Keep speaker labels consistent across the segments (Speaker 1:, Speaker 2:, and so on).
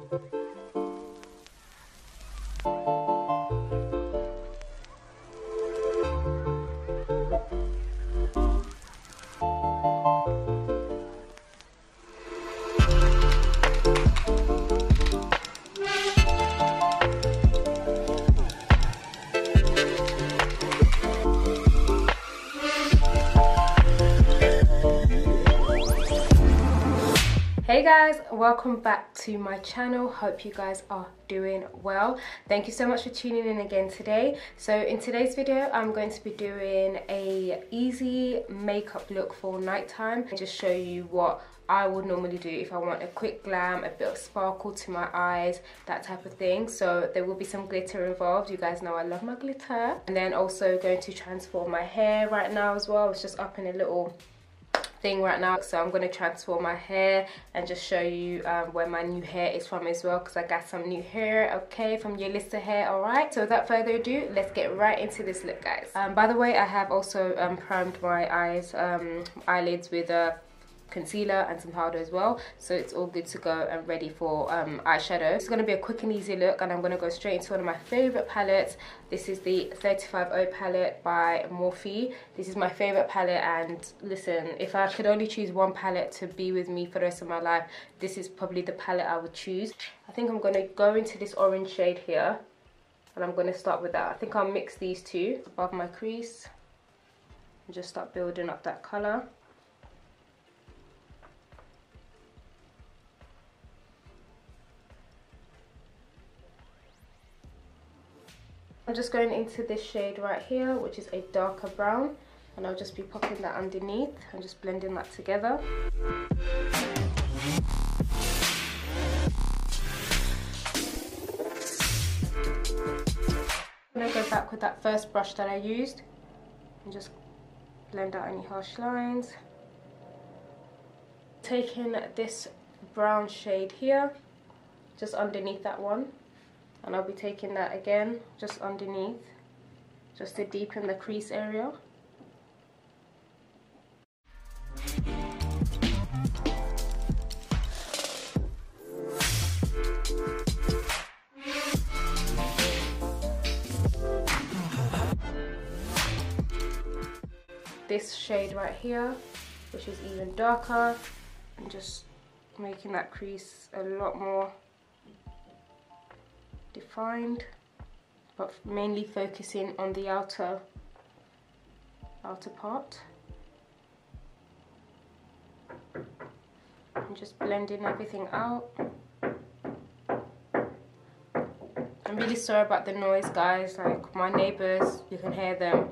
Speaker 1: Hey guys, welcome back to my channel. Hope you guys are doing well. Thank you so much for tuning in again today. So in today's video I'm going to be doing a easy makeup look for nighttime and just show you what I would normally do if I want a quick glam, a bit of sparkle to my eyes, that type of thing. So there will be some glitter involved. You guys know I love my glitter. And then also going to transform my hair right now as well. It's just up in a little thing right now, so I'm going to transform my hair and just show you where my new hair is from as well, because I got some new hair, okay, from Yolissa hair. Alright, so without further ado, let's get right into this look, guys. By the way, I have also primed my eyelids with a concealer and some powder as well, so it's all good to go and ready for eyeshadow. It's going to be a quick and easy look, and I'm going to go straight into one of my favorite palettes. This is the 35O palette by MORPHE. This is my favorite palette, and listen, if I could only choose one palette to be with me for the rest of my life, this is probably the palette I would choose. I think I'm going to go into this orange shade here, and I'm going to start with that. I think I'll mix these two above my crease and just start building up that colour. I'm just going into this shade right here, which is a darker brown, and I'll just be popping that underneath and just blending that together. I'm going to go back with that first brush that I used and just blend out any harsh lines. Taking this brown shade here, just underneath that one. And I'll be taking that again, just underneath, just to deepen the crease area. This shade right here, which is even darker, and just making that crease a lot more defined, but mainly focusing on the outer part, and just blending everything out. I'm really sorry about the noise, guys. Like, my neighbors, you can hear them,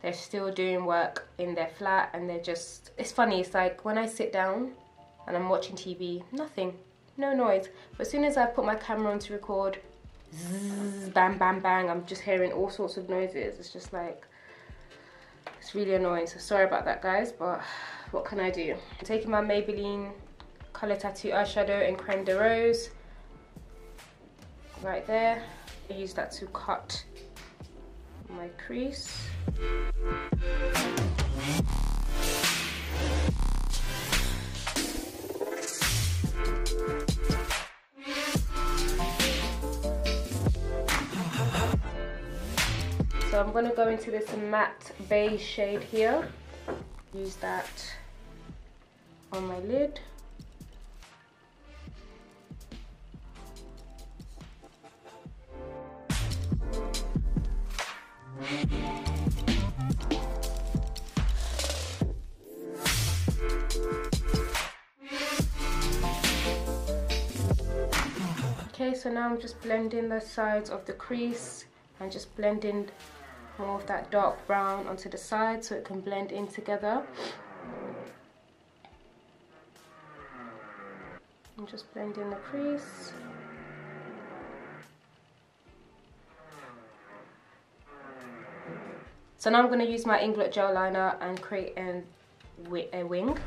Speaker 1: they're still doing work in their flat, and they're just, it's funny, it's like when I sit down and I'm watching TV, nothing, no noise, but as soon as I put my camera on to record, zzz, bang bang bang, I'm just hearing all sorts of noises. It's just like, it's really annoying, so sorry about that, guys, but what can I do? I'm taking my Maybelline Colour Tattoo eyeshadow in Cremè De Rose right there. I use that to cut my crease. So I'm going to go into this matte beige shade here, use that on my lid. Okay, so now I'm just blending the sides of the crease and just blending more of that dark brown onto the side so it can blend in together. I'm just blending the crease. So now I'm going to use my Inglot Gel Liner and create a wing.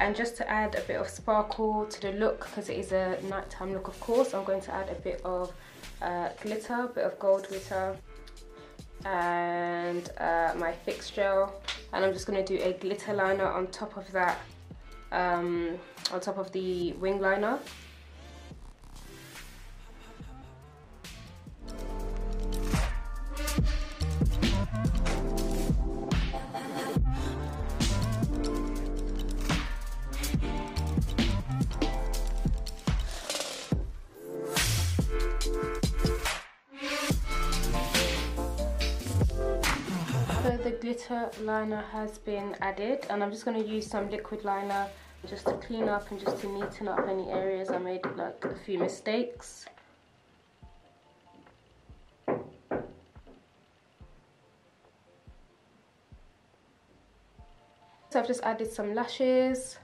Speaker 1: And just to add a bit of sparkle to the look, because it is a nighttime look of course, I'm going to add a bit of glitter, a bit of gold glitter, and my fix gel. And I'm just going to do a glitter liner on top of that, on top of the wing liner. So the glitter liner has been added, and I'm just going to use some liquid liner just to clean up and just to neaten up any areas I made like a few mistakes. So I've just added some lashes,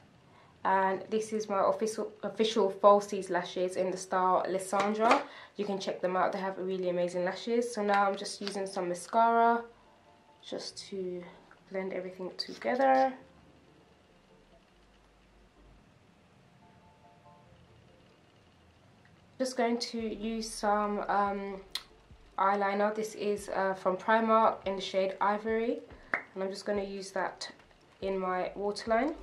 Speaker 1: and this is my official Falsies lashes in the style Lessandra. You can check them out, they have really amazing lashes. So now I'm just using some mascara just to blend everything together. Just going to use some eyeliner. This is from Primark in the shade Ivory, and I'm just going to use that in my waterline.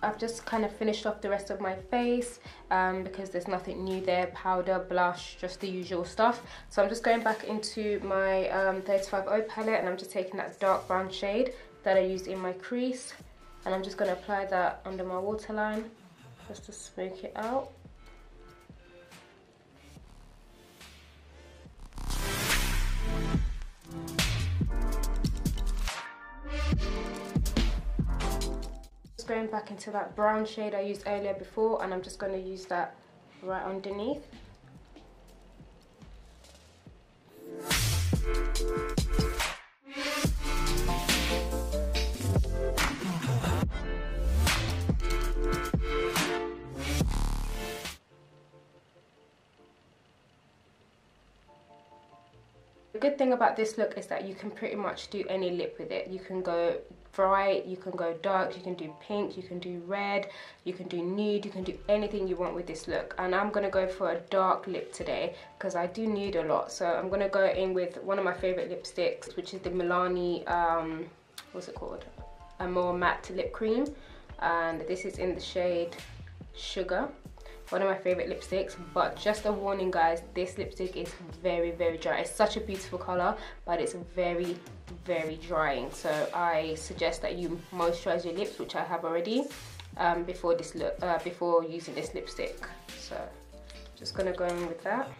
Speaker 1: I've just kind of finished off the rest of my face because there's nothing new there. Powder, blush, just the usual stuff. So I'm just going back into my 35O palette, and I'm just taking that dark brown shade that I used in my crease, and I'm just going to apply that under my waterline just to smoke it out. Going back into that brown shade I used earlier before, and I'm just going to use that right underneath. The good thing about this look is that you can pretty much do any lip with it. You can go bright, you can go dark, you can do pink, you can do red, you can do nude, you can do anything you want with this look. And I'm going to go for a dark lip today because I do nude a lot. So I'm going to go in with one of my favourite lipsticks, which is the Milani, what's it called? Amore matte lip cream. And this is in the shade Sugar. One of my favorite lipsticks, but just a warning guys, this lipstick is very dry. It's such a beautiful color, but it's very drying. So I suggest that you moisturize your lips, which I have already, before using this lipstick. So just gonna go in with that.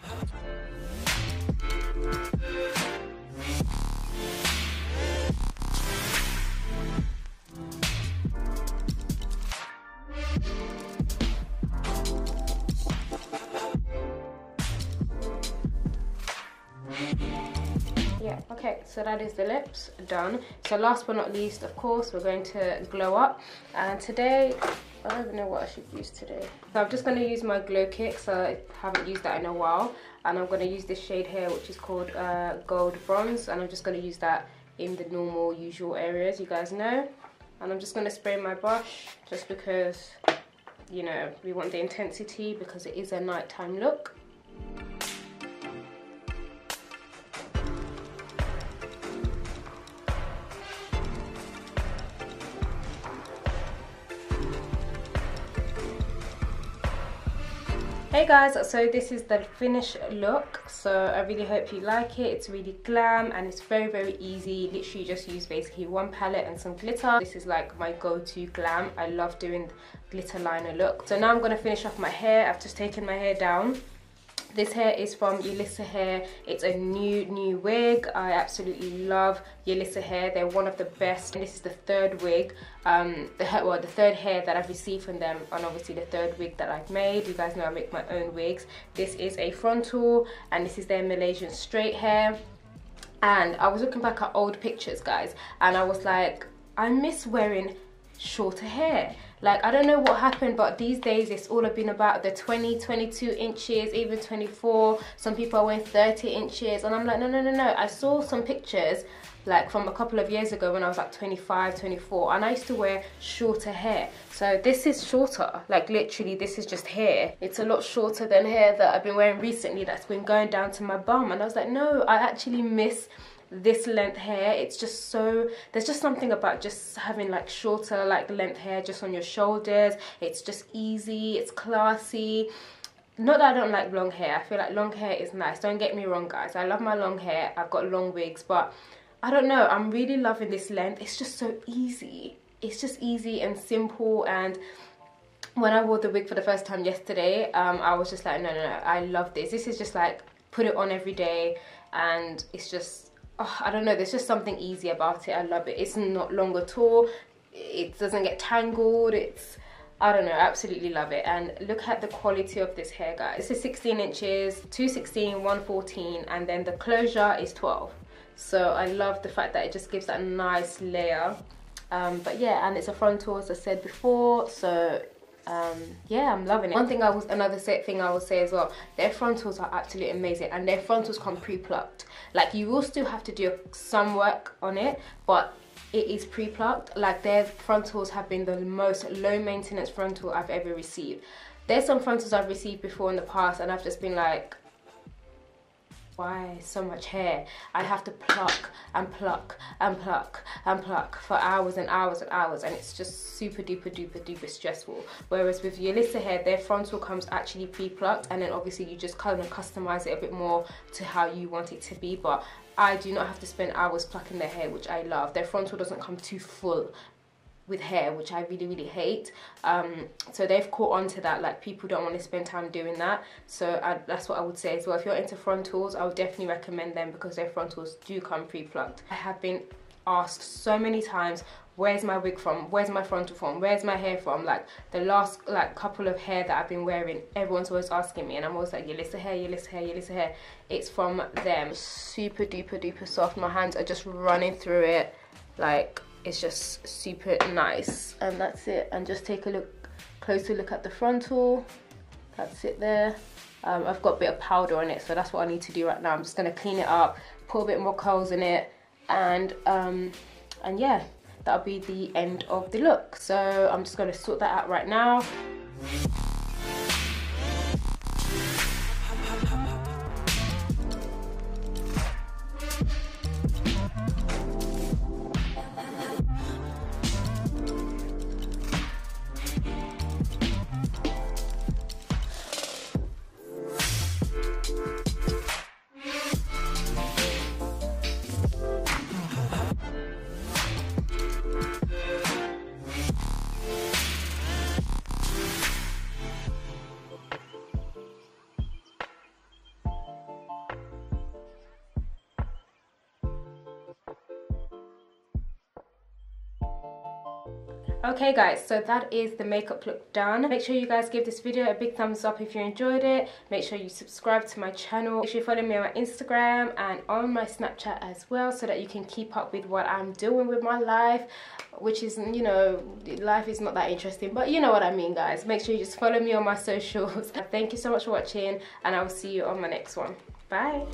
Speaker 1: Yeah, okay, so that is the lips done. So last but not least, of course, we're going to glow up. And today, I don't even know what I should use today. So I'm just going to use my Glow Kit, so I haven't used that in a while. And I'm going to use this shade here, which is called Gold Bronze. And I'm just going to use that in the normal, usual areas, you guys know. And I'm just going to spray my brush, just because, you know, we want the intensity because it is a nighttime look. Hey guys, so this is the finished look. So I really hope you like it. It's really glam and it's very easy. Literally just use basically one palette and some glitter. This is like my go-to glam. I love doing glitter liner look. So now I'm going to finish off my hair. I've just taken my hair down. This hair is from Yolissa hair. It's a new wig. I absolutely love Yolissa hair. They're one of the best. And this is the third wig, the third hair that I've received from them, and obviously the third wig that I've made. You guys know I make my own wigs. This is a frontal, and this is their Malaysian straight hair. And I was looking back at old pictures, guys, and I was like, I miss wearing shorter hair. Like, I don't know what happened, but these days it's all been about the 20, 22 inches, even 24. Some people are wearing 30 inches. And I'm like, no. I saw some pictures like from a couple of years ago when I was like 25, 24, and I used to wear shorter hair. So this is shorter, like literally this is just hair. It's a lot shorter than hair that I've been wearing recently that's been going down to my bum. And I was like, no, I actually miss this length hair. It's just so, there's just something about just having like shorter like length hair just on your shoulders. It's just easy, it's classy. Not that I don't like long hair. I feel like long hair is nice, don't get me wrong guys, I love my long hair, I've got long wigs, but I don't know, I'm really loving this length. It's just so easy. It's just easy and simple. And when I wore the wig for the first time yesterday, I was just like, no, I love this. This is just like, put it on every day, and it's just, oh, I don't know, there's just something easy about it. I love it. It's not long at all. It doesn't get tangled. It's, I don't know, absolutely love it. And look at the quality of this hair, guys. This is 16 inches, 216, 114, and then the closure is 12. So I love the fact that it just gives that nice layer. But yeah, and it's a frontal, as I said before. So yeah, I'm loving it. Another thing I will say as well, their frontals are absolutely amazing, and their frontals come pre-plucked. Like, you will still have to do some work on it, but it is pre-plucked. Like, their frontals have been the most low maintenance frontal I've ever received. There's some frontals I've received before in the past and I've just been like, why so much hair? I'd have to pluck and pluck and pluck and pluck for hours and hours and hours, and it's just super duper stressful. Whereas with Yolissa hair, their frontal comes actually pre-plucked, and then obviously you just kind of customize it a bit more to how you want it to be. But I do not have to spend hours plucking their hair, which I love. Their frontal doesn't come too full with hair, which I really hate. So they've caught on to that, like people don't want to spend time doing that. So that's what I would say as well. If you're into frontals, I would definitely recommend them because their frontals do come pre-plucked. I have been asked so many times, where's my wig from, where's my frontal from, where's my hair from? Like the last like couple of hair that I've been wearing, everyone's always asking me, and I'm always like, Yolissa hair, Yolissa hair, Yolissa hair. It's from them. Super duper soft. My hands are just running through it, like it's just super nice. And that's it. And just take a closer look at the frontal. That's it there. I've got a bit of powder on it, so that's what I need to do right now. I'm just gonna clean it up, put a bit more curls in it, and yeah, that'll be the end of the look. So I'm just gonna sort that out right now. Okay guys, so that is the makeup look done. Make sure you guys give this video a big thumbs up if you enjoyed it. Make sure you subscribe to my channel. Make sure you follow me on my Instagram and on my Snapchat as well, so that you can keep up with what I'm doing with my life, which is, you know, life is not that interesting, but you know what I mean guys. Make sure you just follow me on my socials. Thank you so much for watching, and I will see you on my next one. Bye.